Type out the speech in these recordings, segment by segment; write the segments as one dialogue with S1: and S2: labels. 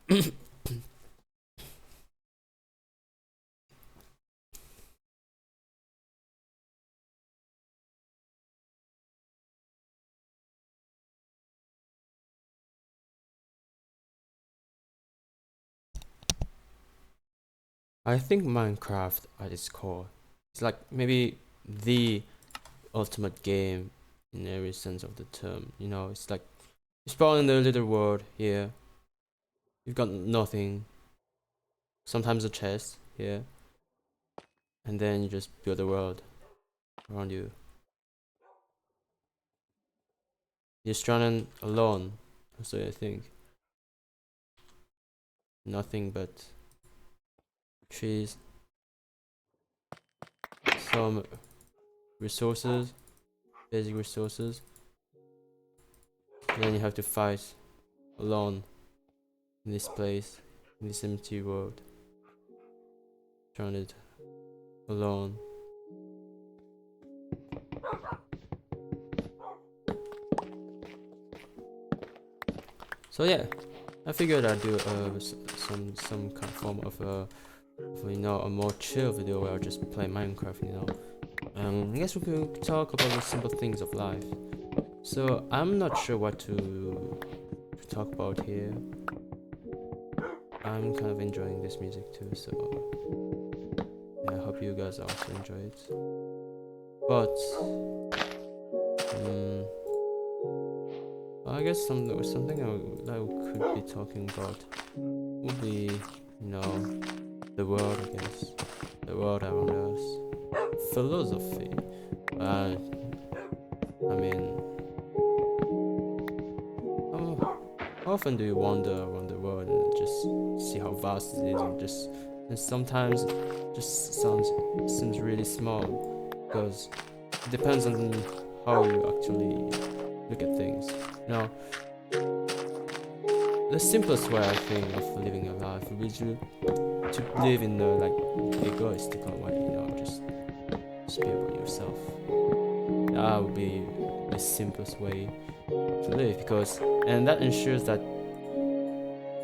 S1: I think Minecraft at its core is like maybe the ultimate game in every sense of the term. You know, it's like you spawn in the little world here. You've got nothing. Sometimes a chest here, and then you just build a world around you. You're stranded alone, so I think nothing but trees, some resources, basic resources. And then you have to fight alone in this place, in this empty world. Stranded alone. So yeah, I figured I'd do some kind of form of a more chill video where I just play Minecraft. I guess we could talk about the simple things of life. So I'm not sure what to talk about here. I'm kind of enjoying this music too, so yeah, I hope you guys also enjoy it. But I guess something that we could be talking about would be, the world. I guess the world around us, philosophy. I mean, how often do you wander around the world and just see how vast it is, and sometimes just seems really small because it depends on how you actually look at things. Now, the simplest way I think of living a life would be to live in the egoistical way, just be about yourself. That would be the simplest way to live, and that ensures that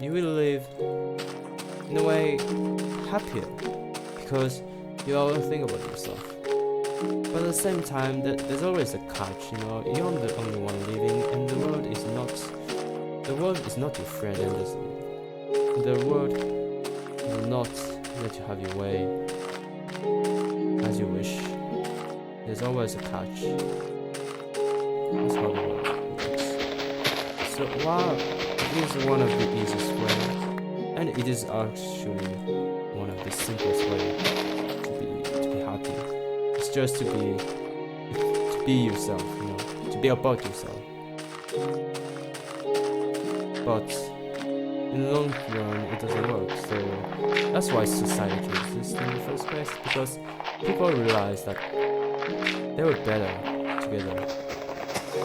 S1: you will live in a way happier because you always think about yourself. But at the same time, there's always a catch. You're the only one living, and the world is not your friend, and the world will not let you have your way as you wish. There's always a catch. That's how the world works. So while it is one of the easiest ways, and it is actually one of the simplest ways to be happy, it's just to be yourself, to be about yourself. But in the long run, it doesn't work. So that's why society exists in the first place, because people realize that they were better together.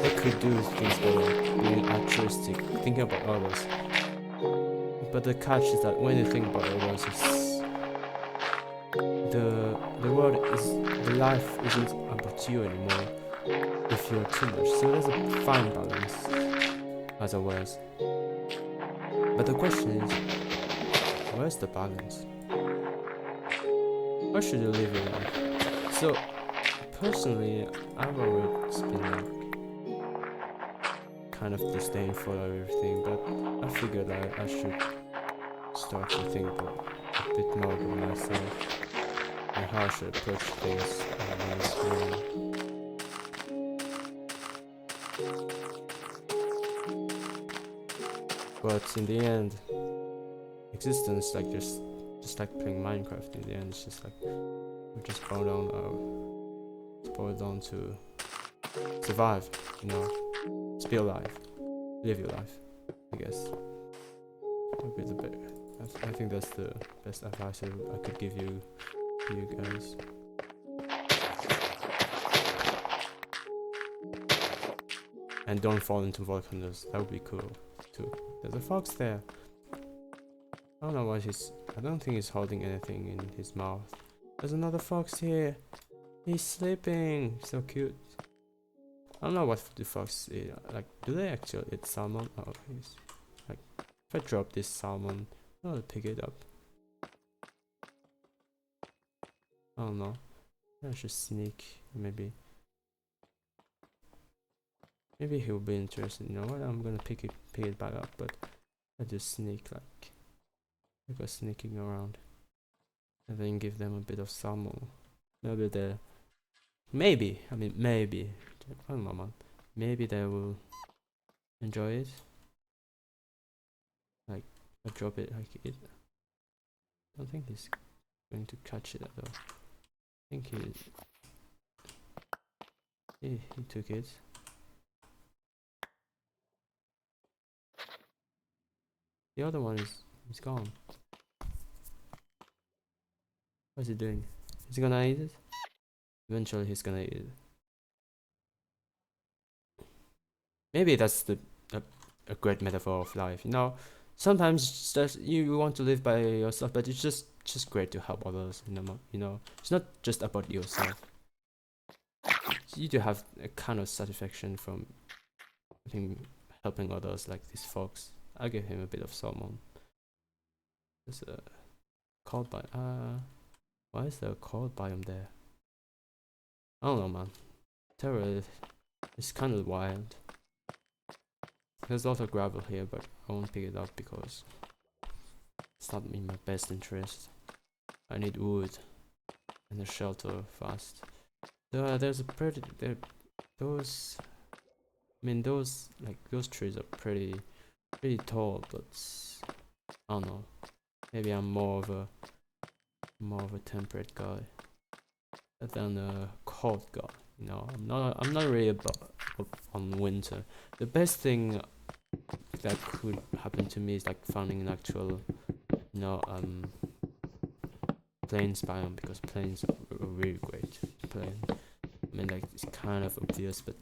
S1: They could do things better, being altruistic, thinking about others. But the catch is that when you think about others, the life isn't about you anymore if you're too much. So there's a fine balance, as always. But the question is, where's the balance? How should you live your life? So, personally, I've always been kind of disdainful of everything, but I figured I should start to think a bit more about myself and how I should approach things in this world. But in the end, existence, like just like playing Minecraft, in the end it's just like we just boiled down to survive, just be alive, live your life, I guess. Would be the best. I think that's the best advice I could give you guys. And don't fall into volcanoes. That would be cool too. There's a fox there. I don't know what I don't think he's holding anything in his mouth. There's another fox here. He's sleeping. So cute. I don't know what the fox eat. Like, do they actually eat salmon? Oh, he's like If I drop this salmon, I'll pick it up. I don't know. I should sneak, maybe. Maybe he'll be interested. You know what? I'm gonna pick it back up, but I just sneak I go sneaking around, and then give them a bit of salmon. Maybe they, maybe I mean maybe. I don't know, man. Maybe they will enjoy it. Like I drop it like it. I don't think he's going to catch it at all. I think he took it. The other one is gone. What's he doing? Is he gonna eat it? Eventually he's gonna eat it. Maybe that's a great metaphor of life. You know, sometimes just you want to live by yourself, but it's just great to help others. You know, it's not just about yourself. You do have a kind of satisfaction from helping others, like this fox. I'll give him a bit of salmon. There's a cold biome. Why is there a cold biome there? I don't know, man. Terra is kind of wild. There's a lot of gravel here, but I won't pick it up because it's not in my best interest. I need wood and a shelter fast. There's a pretty those. I mean those trees are pretty tall, but I don't know. Maybe I'm more of a temperate guy than a cold guy. You know, I'm not really on winter. The best thing that could happen to me is like finding an actual, plains biome, because plains are really great. Plain. I mean, like it's kind of obvious, but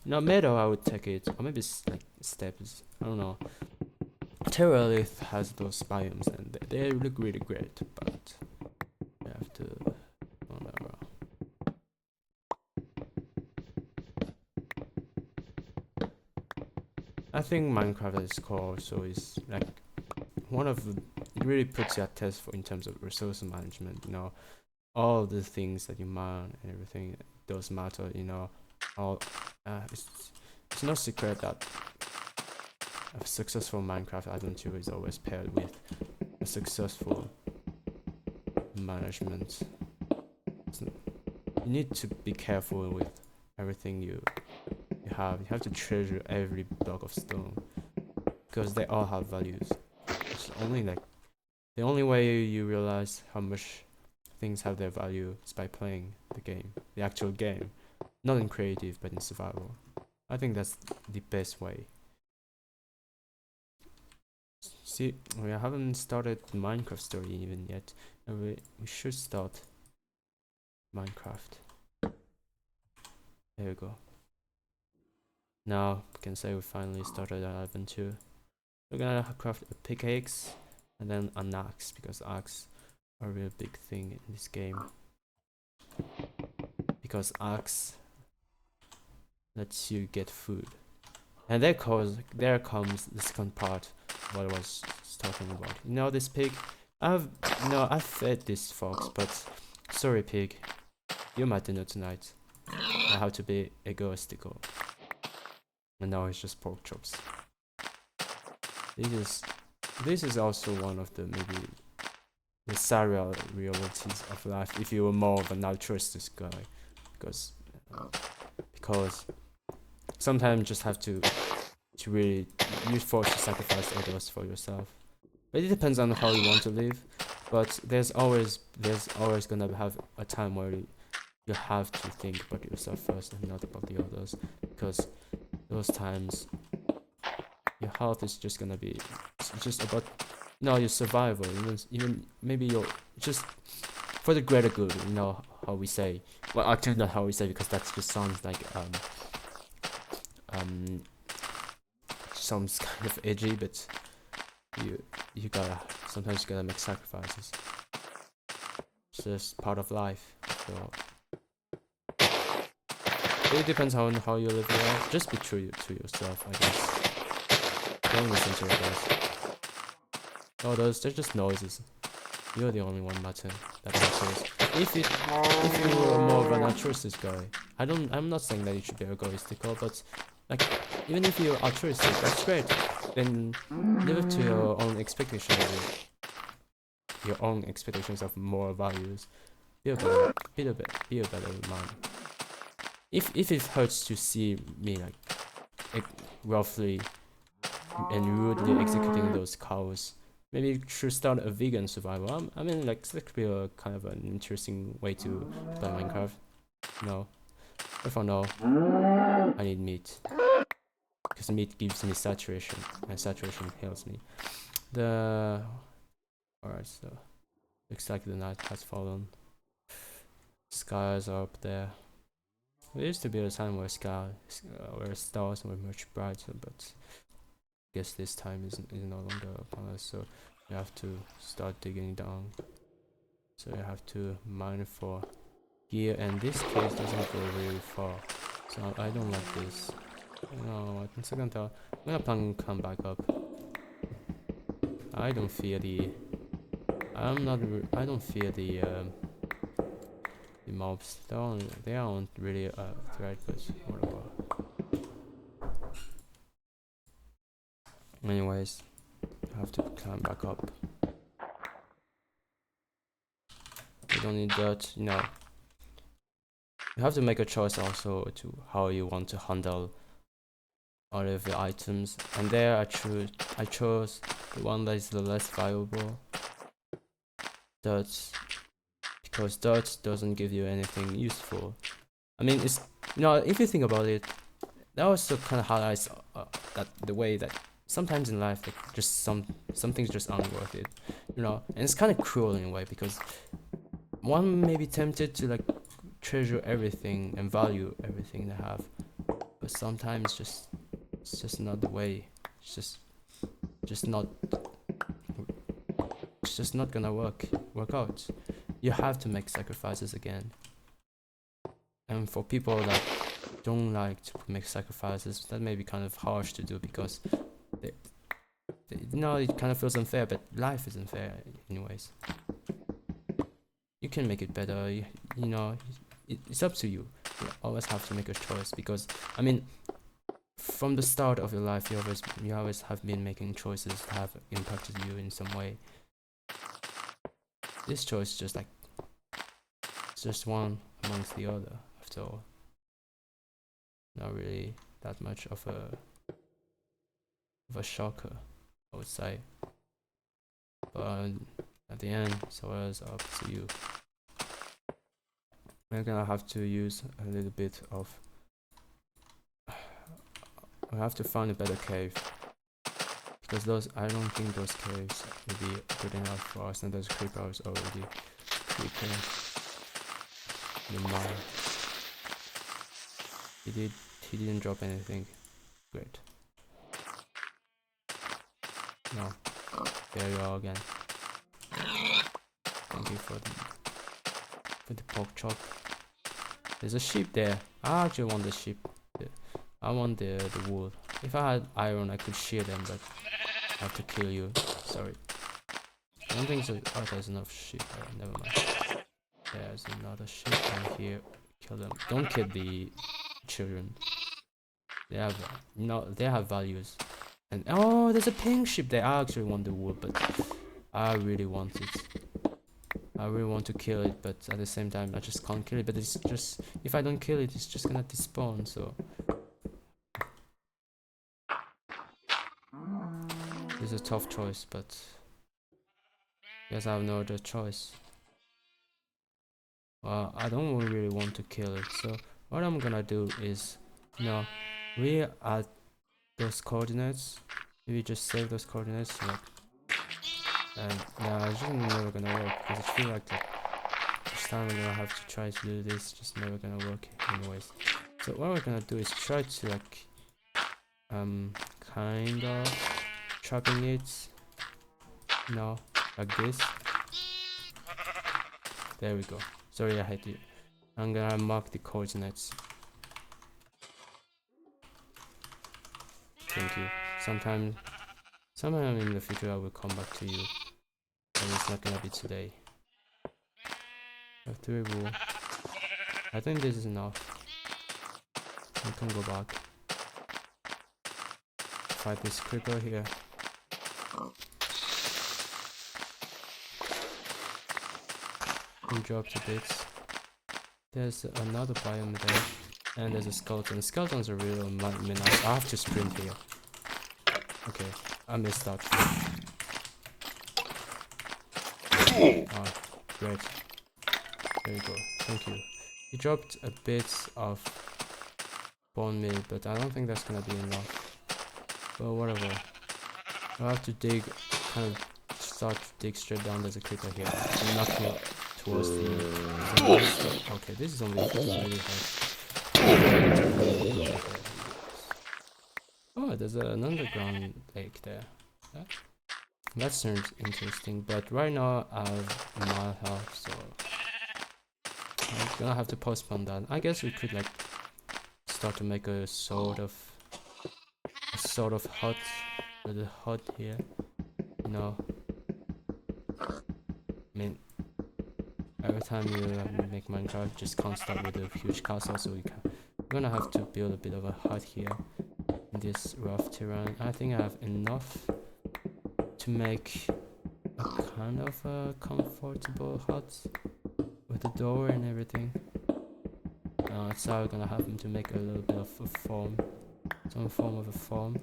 S1: meadow I would take it, or maybe like steppes. I don't know. Terralith has those biomes and they look really great, but I have to. Whatever. I think Minecraft at its core is like one of the, it really puts you at test in terms of resource management. You know, all the things that you mine and everything does matter. You know, it's no secret that a successful Minecraft adventure is always paired with a successful management. So you need to be careful with everything you have. You have to treasure every block of stone because they all have values. It's only like the only way you realize how much things have their value is by playing the game, the actual game, not in creative but in survival. I think that's the best way. See, we haven't started the Minecraft story even yet, and we should start Minecraft. There we go. Now we can say we finally started our adventure. We're gonna craft a pickaxe and then an axe, because axe are a real big thing in this game. Because axe lets you get food. And there comes the second part of what I was talking about. You know, this pig, I've fed this fox, but sorry pig, you're my dinner tonight. I have to be egoistical. And now it's just pork chops. This is also one of the maybe the sad realities of life if you were more of an altruistic guy, because sometimes you just have to really, you're forced to sacrifice others for yourself. But it depends on how you want to live. But there's always gonna have a time where you have to think about yourself first and not about the others, because those times your health is just gonna be just about your survival, even maybe you're just for the greater good. You know how we say, well, actually not how we say, because that just sounds like sounds kind of edgy, but you gotta sometimes make sacrifices. It's just part of life. So it depends on how you live your life. Just be true to yourself, I guess. Don't listen to others. Oh, they're just noises. You're the only one, Martin, that matters. If you were more of an altruistic guy, I'm not saying that you should be egoistical, but like, even if you're altruistic, that's great. Then live up to your own expectations, your own expectations of moral values. Be a better man. If it hurts to see me like roughly and rudely executing those cows, maybe you should start a vegan survival. I mean, like, that could be a kind of an interesting way to play Minecraft. No, but for now, I need meat because meat gives me saturation, and saturation heals me. Alright, so looks like the night has fallen. Skies are up there. There used to be a time where stars were much brighter, but I guess this time is no longer upon us. So you have to start digging down. So you have to mine for gear, and this cave doesn't go very far. So I don't like this. No, I'm second thought, I'm gonna come back up. I don't fear the. I don't fear the mobs. They aren't really a threat, but whatever. Anyways, I have to climb back up. You don't need dirt, you know. You have to make a choice also to how you want to handle all of the items. And there I chose the one that is the less valuable. Dirt, because dirt doesn't give you anything useful. I mean, it's, you know, if you think about it, that also kind of highlights that the way that sometimes in life, like, just some things just aren't worth it, you know. And it's kind of cruel in a way, because one may be tempted to like treasure everything and value everything they have, but sometimes it's just not the way. It's just not it's just not gonna work out. You have to make sacrifices again. And for people that don't like to make sacrifices, that may be kind of harsh to do, because you know, it kind of feels unfair, but life is unfair anyways. You can make it better, you know, it's up to you. You always have to make a choice, because I mean, from the start of your life, you always have been making choices that have impacted you in some way. This choice just like, it's just one amongst the other after all. Not really that much of a shocker, I would say. But at the end, it's always up to you. We're gonna have to use a little bit of. We have to find a better cave, because I don't think those caves will be good enough for us, and those creepers already creeping the mine. He didn't drop anything. Great. No. There you are again. Thank you for the pork chop. There's a sheep there. I actually want the sheep. I want the wool. If I had iron, I could shear them, but I have to kill you. Sorry. I don't think so. Oh, there's enough sheep. Never mind. There's another sheep in here. Kill them. Don't kill the children. They have, you know, they have values. And oh, there's a pink sheep there. I actually want the wool, but I really want it. I really want to kill it, but at the same time, I just can't kill it. But it's just, if I don't kill it, it's just gonna despawn. So it's a tough choice, but I guess I have no other choice. I don't really want to kill it. So what I'm gonna do is, you know, we add those coordinates. Maybe just save those coordinates. Like, and yeah, it's just never gonna work, because I feel like each time we're gonna have to try to do this, just never gonna work anyways. So what we're gonna do is try to like kind of trapping it, you know, like this. There we go. Sorry, I hate you. I'm gonna mark the coordinates. Thank you. Sometimes Sometime in the future I will come back to you, but it's not gonna be today. I have 3 wool. I think this is enough. We can go back. Fight this creeper here. We dropped a bit. There's another biome there. And there's a skeleton. Skeletons are really nice. I have to sprint here. Okay, I missed that. Ah, great. There you go. Thank you. He dropped a bit of bone meal, but I don't think that's gonna be enough. Well, whatever. I'll have to dig, kind of start to dig straight down. There's a creeper here. Knock me towards the... Okay, this is only really hard. Oh, there's an underground lake there. That sounds interesting, but right now I have my health, so I'm gonna have to postpone that. I guess we could like start to make a sort of hut with a hut here. You know, I mean, every time you make Minecraft, just can't start with a huge castle, so we're gonna have to build a bit of a hut here in this rough terrain. I think I have enough to make a kind of a comfortable hut with a door and everything. So I'm gonna have him to make a little bit of a farm, some form of a farm.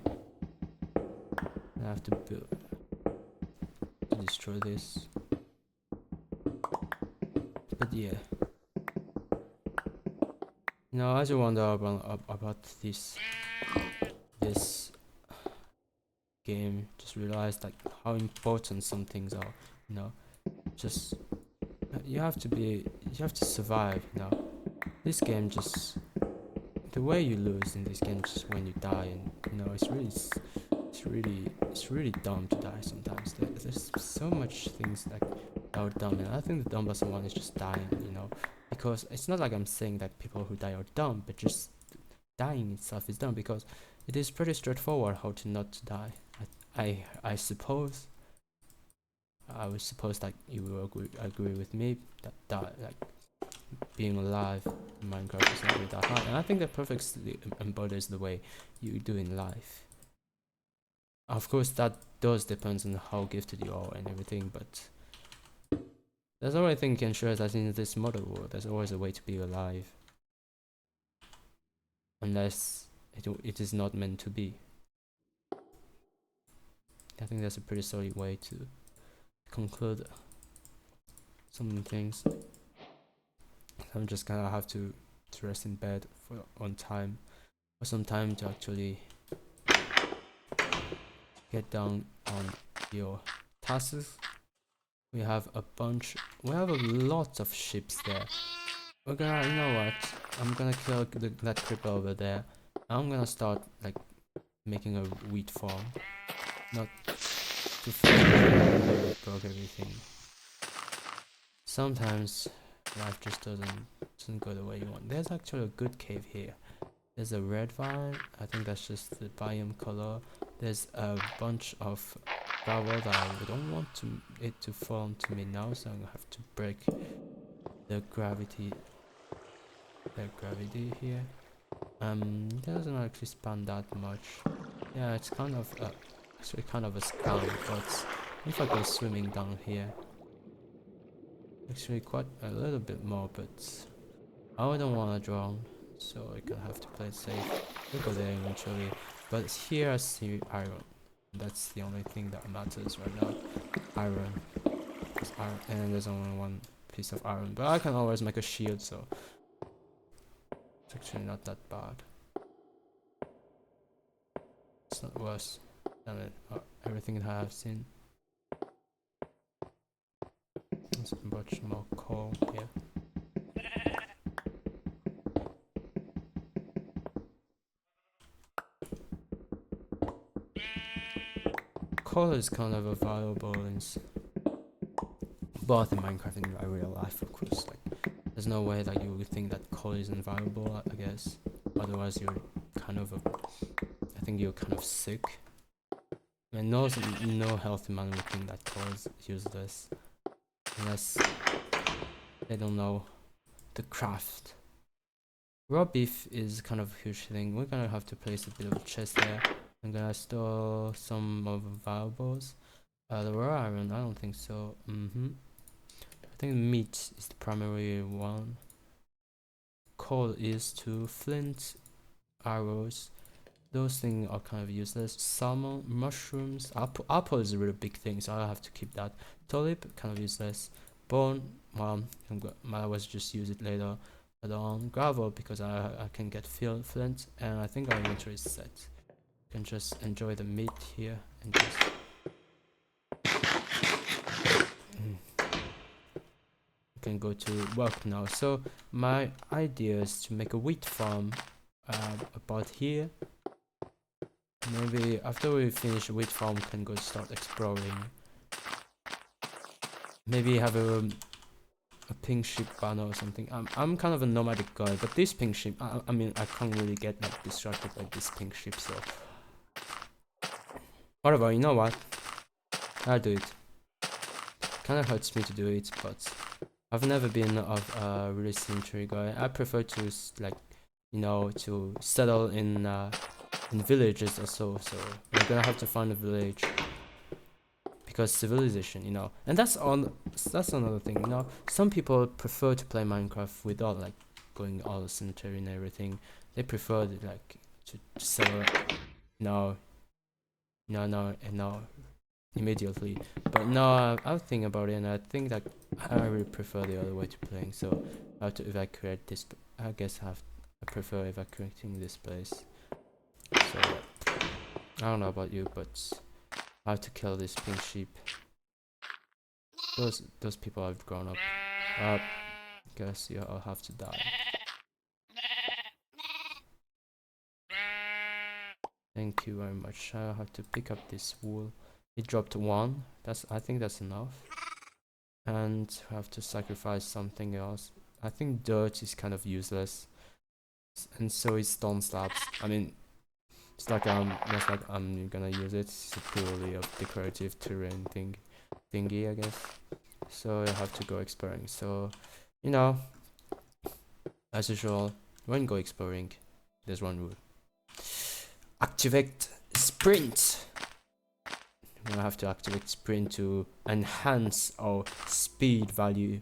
S1: I have to build to destroy this, but yeah. Now, as you wonder about this game, just realize like how important some things are. You know, just you have to survive. You know, this game just the way you lose in this game just when you die, and you know it's really dumb to die sometimes. There's so much things like are dumb, and I think the dumbest one is just dying. You know, because it's not like I'm saying that people who die are dumb, but just dying itself is dumb because it is pretty straightforward how to not die. I suppose I would suppose that you will agree with me that like being alive in Minecraft is not really that hard, and I think that perfectly embodies the way you do in life. Of course, that does depend on how gifted you are and everything, but that's all I think can show us that in this modern world, there's always a way to be alive, unless it is not meant to be. I think that's a pretty solid way to conclude some things. I'm just gonna have to rest in bed for some time to actually get down on your tasks. We have a lot of ships there. We're gonna, you know what? I'm gonna kill that creeper over there. I'm gonna start like making a wheat farm, not to broke everything. Sometimes life just doesn't go the way you want. There's actually a good cave here. There's a red vine. I think that's just the biome color. There's a bunch of gravel that I don't want it to fall onto me now, so I'm gonna have to break the gravity here. It doesn't actually span that much. Yeah, it's kind of actually kind of a scam, but if I go swimming down here, actually quite a little bit more, but I don't want to drown, so I'm gonna have to play it safe. We'll go there eventually, but here I see iron. That's the only thing that matters right now. Iron. And there's only one piece of iron, but I can always make a shield, so it's actually not that bad. It's not worse than everything that I've seen. There's much more coal here. Coal is kind of a valuable in both in Minecraft and in real life, of course. Like, there's no way that you would think that coal isn't valuable, I guess. Otherwise, you're kind of I think you're kind of sick. I mean, no healthy man would think that coal is useless unless they don't know the craft. Raw beef is kind of a huge thing. We're gonna have to place a bit of a chest there. I'm gonna store some of the valuables. The raw iron, I don't think so. I think meat is the primary one. Coal is too. Flint, arrows. Those things are kind of useless. Salmon, mushrooms, apple is a really big thing, so I'll have to keep that. Tulip, kind of useless. Bone, well, might as just use it later on. Gravel, because I can get flint, and I think our inventory is set. You can just enjoy the meat here and just you can go to work now. So my idea is to make a wheat farm about here. Maybe after we finish the wheat farm, we can go start exploring. Maybe have a pink sheep banner or something. I'm kind of a nomadic guy, but this pink sheep, I mean, I can't really get like distracted by this pink sheep, so whatever. You know what? I'll do it. Kind of hurts me to do it, but I've never been a really sedentary guy. I prefer to like, you know, to settle in villages or so. So we're gonna have to find a village because civilization, you know. And that's another thing, you know. Some people prefer to play Minecraft without like going all sedentary and everything. They prefer like to settle, no, immediately. But no, I'll think about it, and I think that I really prefer the other way to playing. So I have to evacuate this. I guess I prefer evacuating this place. So I don't know about you, but I have to kill this pink sheep. Those people have grown up. Guess you all have to die. Thank you very much. I have to pick up this wool. It dropped 1. I think that's enough. And I have to sacrifice something else. I think dirt is kind of useless. And so is stone slabs. I mean, it's like just like I'm gonna use it. It's purely a decorative terrain thingy, I guess. So I have to go exploring. So, you know, as usual, when go exploring, there's one rule. Activate sprint. I have to activate sprint to enhance our speed value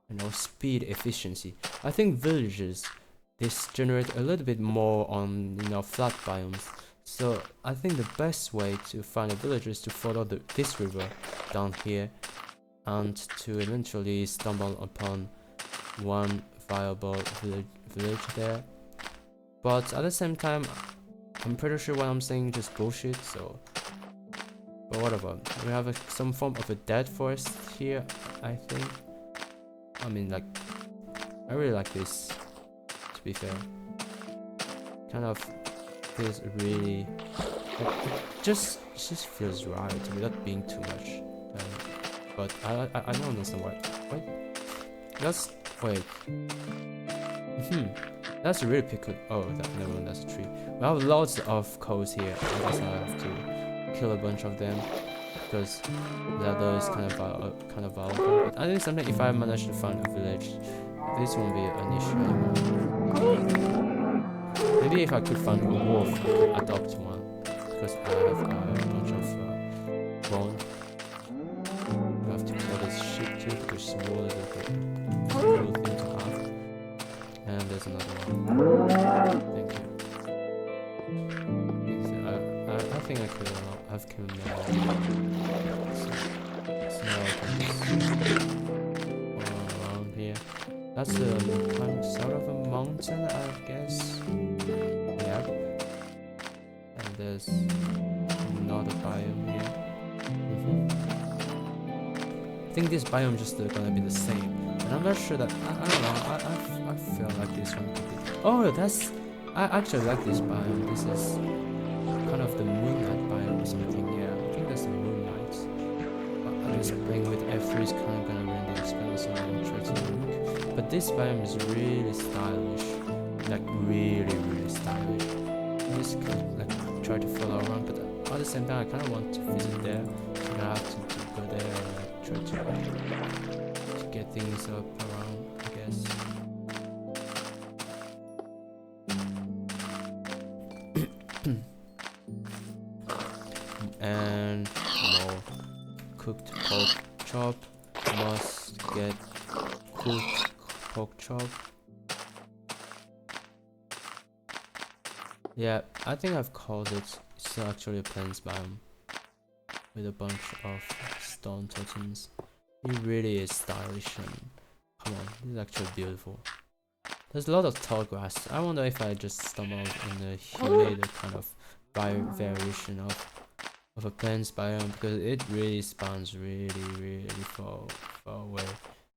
S1: and our speed efficiency. I think villages, this generate a little bit more on, you know, flat biomes. So I think the best way to find a village is to follow this river down here and to eventually stumble upon one viable village there. But at the same time, I'm pretty sure what I'm saying is just bullshit, so... But whatever. We have some form of a dead forest here, I think. I mean, like... I really like this, to be fair. Kind of feels really... Like, it just feels right without being too much. But I don't understand why... Wait. Wait. That's a really pickle. Oh, never mind, that's a tree. We have lots of coals here. I guess I have to kill a bunch of them because leather is kind of valuable. But I think something if I manage to find a village, this won't be an issue anymore. Maybe if I could find a wolf, I could adopt one because I have a bunch of bone. I have to kill this sheep too because wool is a cool thing to have. And there's another one. Thank you. I think I could have killed them all. So now I can just go around here. That's kind of sort of a mountain, I guess. Yep. And there's another biome here. I think this biome is just gonna be the same. And I'm not sure that I don't know. I feel like this one could be. Oh, I actually like this biome. This is kind of the moonlight biome or something. Yeah, I think that's the moonlight. I guess playing with F3 is kind of gonna ruin the experience, so I'm gonna try to look. But this biome is really stylish, like really stylish. I just kind of like try to follow around, but at the same time, I kind of want to visit there. So I have to go there and like try to get things up around, I guess. And more cooked pork chop. Must get cooked pork chop. Yeah, I think I've called it. It's actually a plains biome with a bunch of stone totems. It really is stylish and come on, this is actually beautiful. There's a lot of tall grass. I wonder if I just stumbled in a humid kind of variation of a plains biome, because it really spans really far away.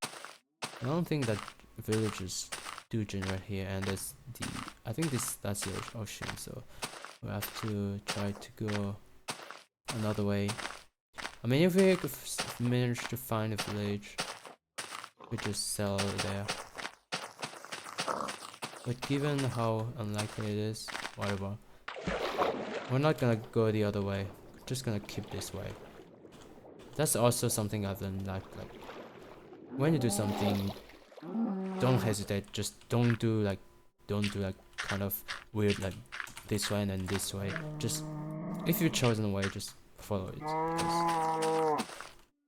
S1: I don't think that villages do generate here, and there's the I think that's the ocean, so we have to try to go another way. I mean, if we could manage to find a village, we just sell there. But given how unlikely it is, whatever. We're not gonna go the other way. We're just gonna keep this way. That's also something I've learned. Like when you do something, don't hesitate. Just don't do like kind of weird like this way and then this way. Just if you've chosen a way, just follow it.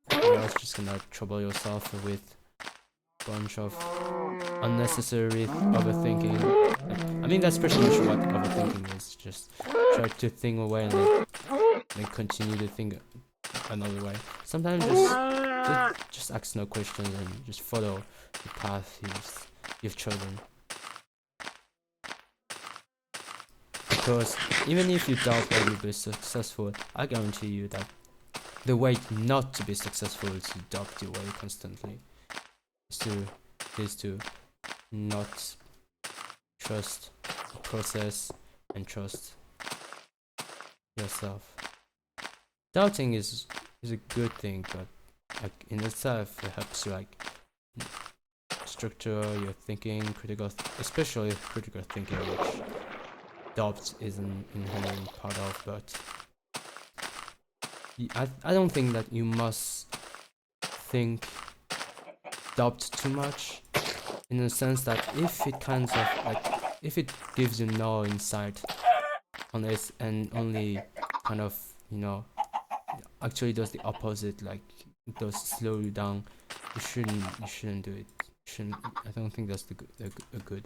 S1: Because otherwise, just gonna trouble yourself with a bunch of unnecessary overthinking. I mean, that's pretty much what overthinking is. Just try to think away and then continue to think another way. Sometimes just ask no questions and just follow the path you've chosen. Because even if you doubt that you'll be successful, I guarantee you that the way not to be successful is to doubt your way constantly. Is to not trust the process and trust yourself. Doubting is a good thing, but like in itself it helps you like structure your thinking, especially critical thinking, which doubt is an inherent part of. But I don't think that you must doubt too much, in the sense that if it kind of like if it gives you no insight on it and only kind of actually does the opposite, like it does slow you down, you shouldn't do it. I don't think that's a good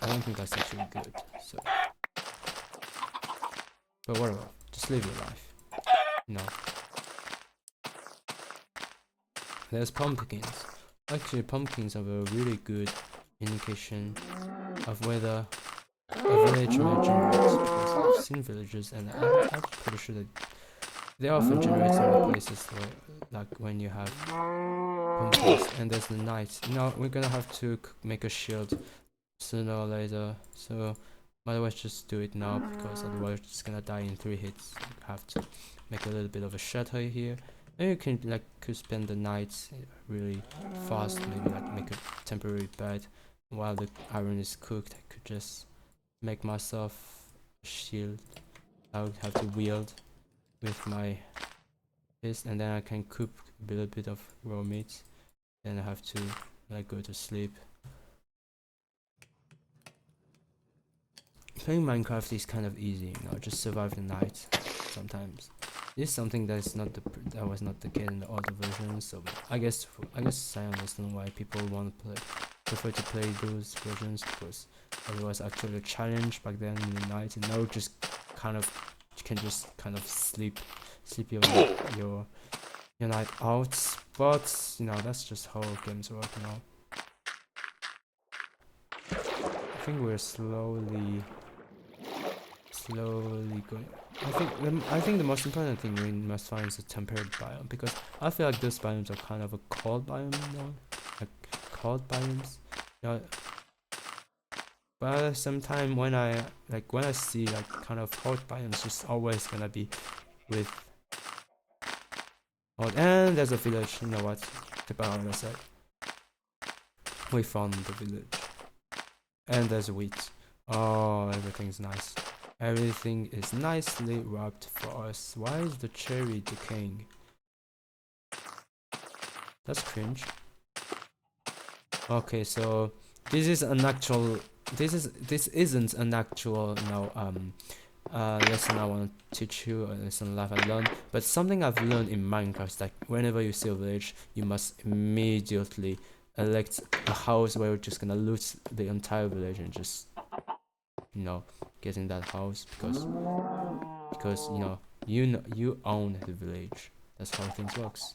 S1: I don't think that's actually good. So but whatever, just live your life, you know. There's pumpkins. Actually, pumpkins are a really good indication of whether a village might generate, because I've seen villages and I'm pretty sure that they often generate in the places where, like when you have pumpkins and there's the night. We're gonna have to make a shield sooner or later, so might as well just do it now, because otherwise it's gonna die in 3 hits. You have to make a little bit of a shelter here. And you can could spend the night really fast, maybe like make a temporary bed while the iron is cooked. I could just make myself a shield I would have to wield with my fist, and then I can cook a little bit of raw meat. Then I have to go to sleep. Playing Minecraft is kind of easy, just survive the night sometimes. This is something that was not the case in the older versions, so I guess I understand why people prefer to play those versions, because it was actually a challenge back then in the night, and now just you can just kind of sleep your night out. But that's just how games work now. I think we're slowly going. I think the most important thing we must find is a temperate biome, because I feel like those biomes are kind of a cold biome now, like cold biomes. But at the same time, when I see kind of hot biomes, it's always gonna be with hot. And there's a village. You know what? The biome I said. We found the village, and there's wheat. Oh, everything's nice. Everything is nicely wrapped for us. Why is the cherry decaying? That's cringe. Okay, so this is an actual. This isn't an actual lesson I want to teach you, a lesson life I learned, but something I've learned in Minecraft is like whenever you see a village, you must immediately elect a house where you're just gonna loot the entire village and just get in that house because you own the village. That's how things works.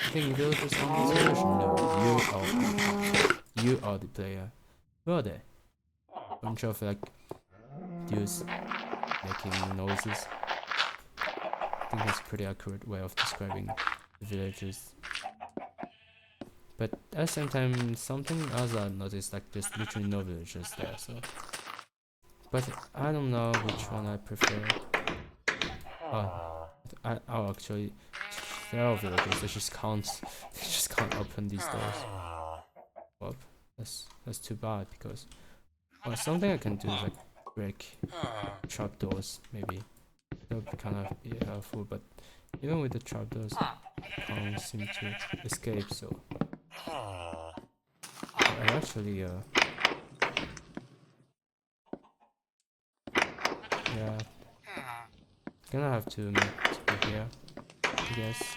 S1: You think villagers own this village? No, you are the player. Who are they? Bunch of like dudes making noises. I think that's a pretty accurate way of describing the villagers. But at the same time, something else I noticed, like there's literally no villagers there, so. But I don't know which one I prefer. Oh, actually, there are villagers. They just can't open these doors. Well, that's too bad because. Well, something I can do is like break trapdoors, maybe. That would be kind of helpful, but even with the trapdoors, I can't seem to escape, so. I actually, yeah, gonna have to make it be here, I guess.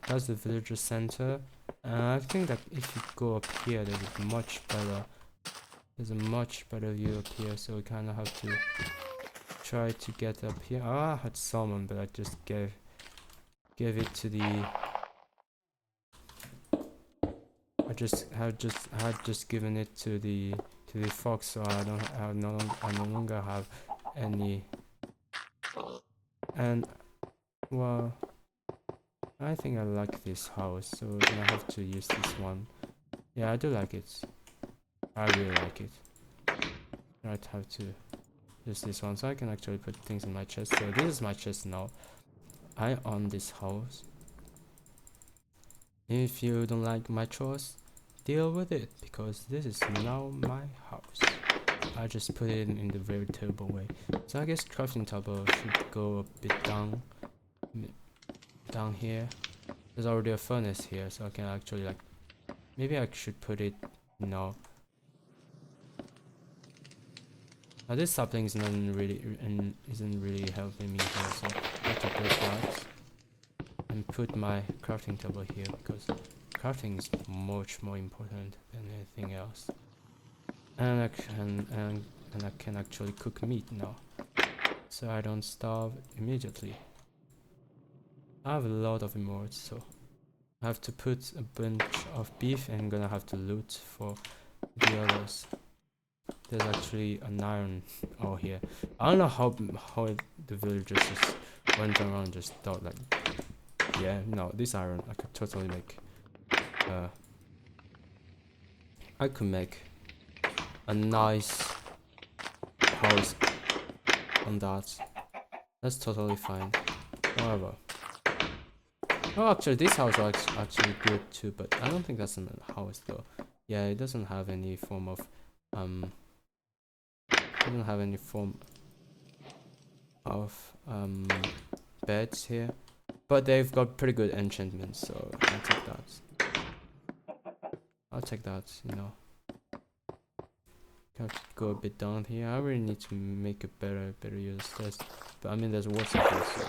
S1: That's the villager center. I think that if you go up here, there's a much better view up here, so we kind of have to try to get up here. I had salmon, but I just gave it to the. I had just given it to the fox, so I no longer have any. And well, I think I like this house, so we're gonna have to use this one. Yeah, I do like it. I really like it. I'd have to use this one, so I can actually put things in my chest. So this is my chest now. I own this house. If you don't like my choice, deal with it, because this is now my house. I just put it in the very terrible way. So I guess crafting table should go a bit down here. There's already a furnace here, so I can actually like, maybe I should put it, Now this sapling isn't really helping me here, so I have to break that and put my crafting table here, because crafting is much more important than anything else. And I can actually cook meat now, so I don't starve immediately. I have a lot of emotes, so I have to put a bunch of beef and I'm gonna have to loot for the others. There's actually an iron ore here. I don't know how the villagers just went around and just thought like, yeah, no, this iron I could totally make. I could make a nice house on that. That's totally fine. However, oh, actually, this house is actually good too, but I don't think that's a house though. Yeah, it doesn't have any form of beds here, but they've got pretty good enchantments, so I'll take that. Have to go a bit down here. I really need to make a better use of this, but I mean there's water here, so it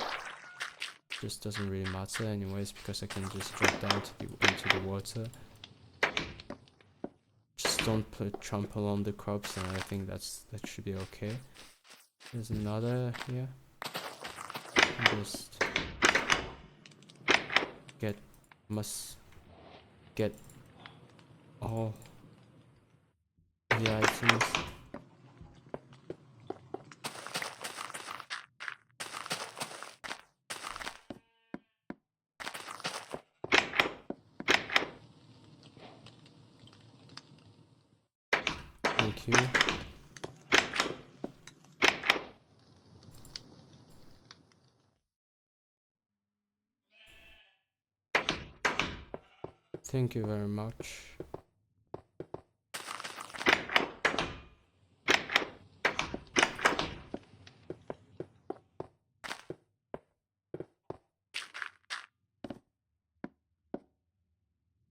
S1: just doesn't really matter anyways, because I can just drop down into the water. Just don't trample on the crops, and I think that should be okay. There's another here. Just must get all the items. Thank you. Thank you very much.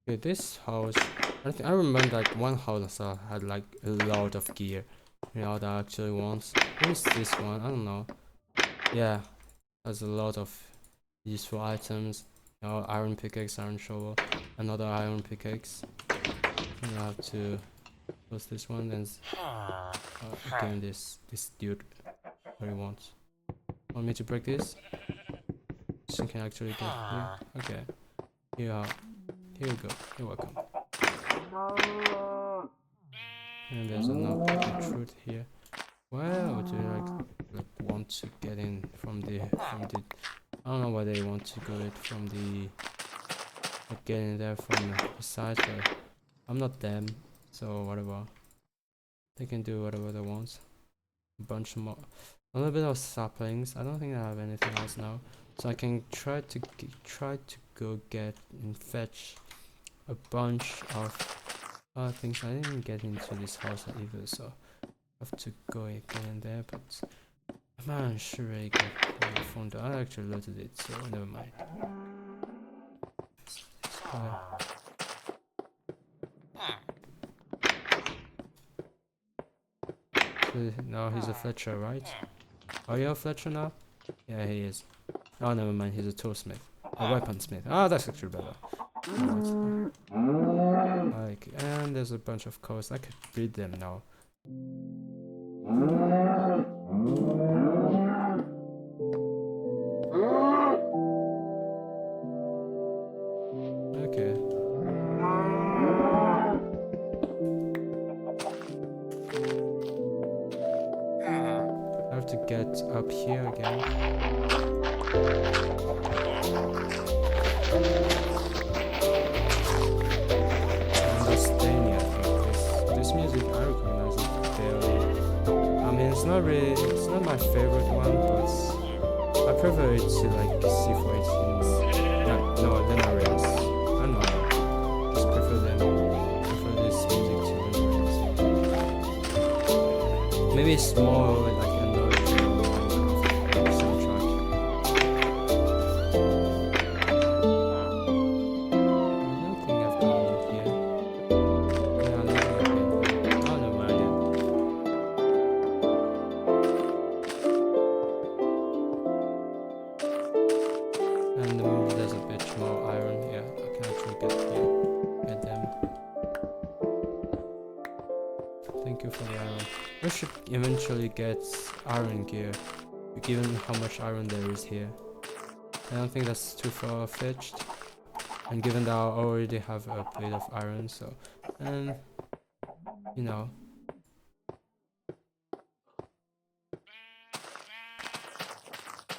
S1: Okay, this house, I remember that one house had like a lot of gear. You know, that actually wants. What is this one? I don't know. Yeah, has a lot of useful items. You know, iron pickaxe, iron shovel, another iron pickaxe. You have to close this one, then again this dude. What he wants? Want me to break this? So you can actually get here. Okay. Here you go. You're welcome. And there's another truth here. Why would you like want to get in from the I don't know why they want to go it from the like get in there from the side, but I'm not them, so whatever. They can do whatever they want. A bunch more, a little bit of saplings. I don't think I have anything else now, so I can try to go get and fetch a bunch of other things. I didn't get into this house either, so I have to go and get in there. But man, should really get the phone door. I actually loaded it, so never mind. So now he's a Fletcher, right? Are you a Fletcher now? Yeah, he is. Oh, never mind. He's a toolsmith, a weaponsmith. Ah, that's actually better. Like, and there's a bunch of cows. I could breed them now. Okay. I have to get up here again. Understanding, I think. This music, I recognize it barely. I mean, it's not my favorite one, but I prefer it to like C418s. No, they're not rails. I don't know. Just prefer this music to rails. Maybe it's more like eventually gets iron gear, given how much iron there is here. I don't think that's too far-fetched, and given that I already have a bit of iron, so, and, you know.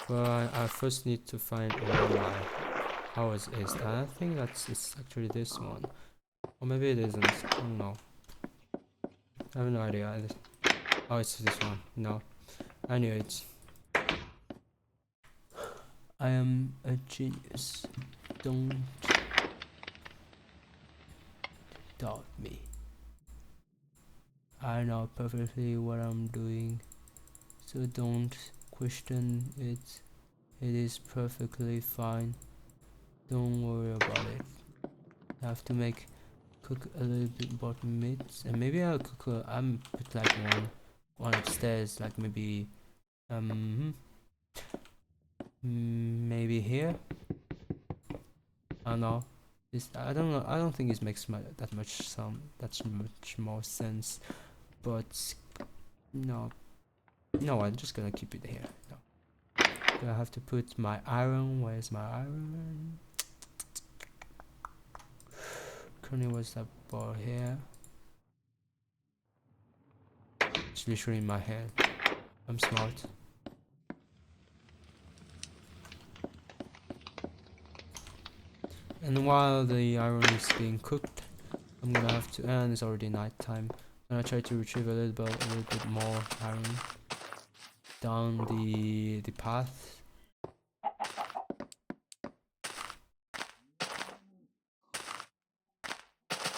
S1: But I first need to find where my house is, and I think it's actually this one. Or maybe it isn't, I don't know. I have no idea. Oh, it's this one. No, I knew it. I am a genius. Don't doubt me. I know perfectly what I'm doing, so don't question it. It is perfectly fine. Don't worry about it. I have to cook a little bit about meat, and maybe I'll cook put like one upstairs, like maybe maybe here. I don't know. I don't know. I don't think it makes that much more sense. But no, I'm just gonna keep it here. No. Do I have to put my iron? Where's my iron? Currently, what's that bar here? It's literally in my head. I'm smart. And while the iron is being cooked, I'm gonna have to, and it's already night time. I'm gonna try to retrieve a little bit more iron down the path.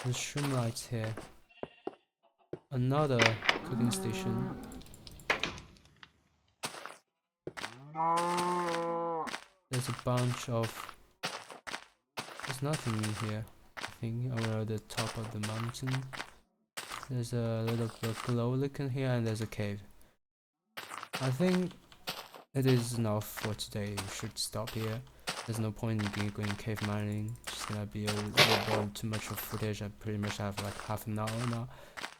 S1: There's shroom lights here. Another cooking station. There's a bunch of... There's nothing in here, I think, over the top of the mountain. There's a little bit of glow lichen here, and there's a cave. I think it is enough for today. We should stop here. There's no point in going cave mining. It's gonna be a little bit too much of footage. I pretty much have like half an hour now,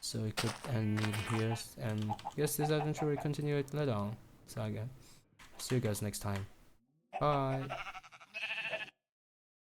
S1: so we could end it here. And I guess this adventure will continue it later on. So I guess see you guys next time. Bye.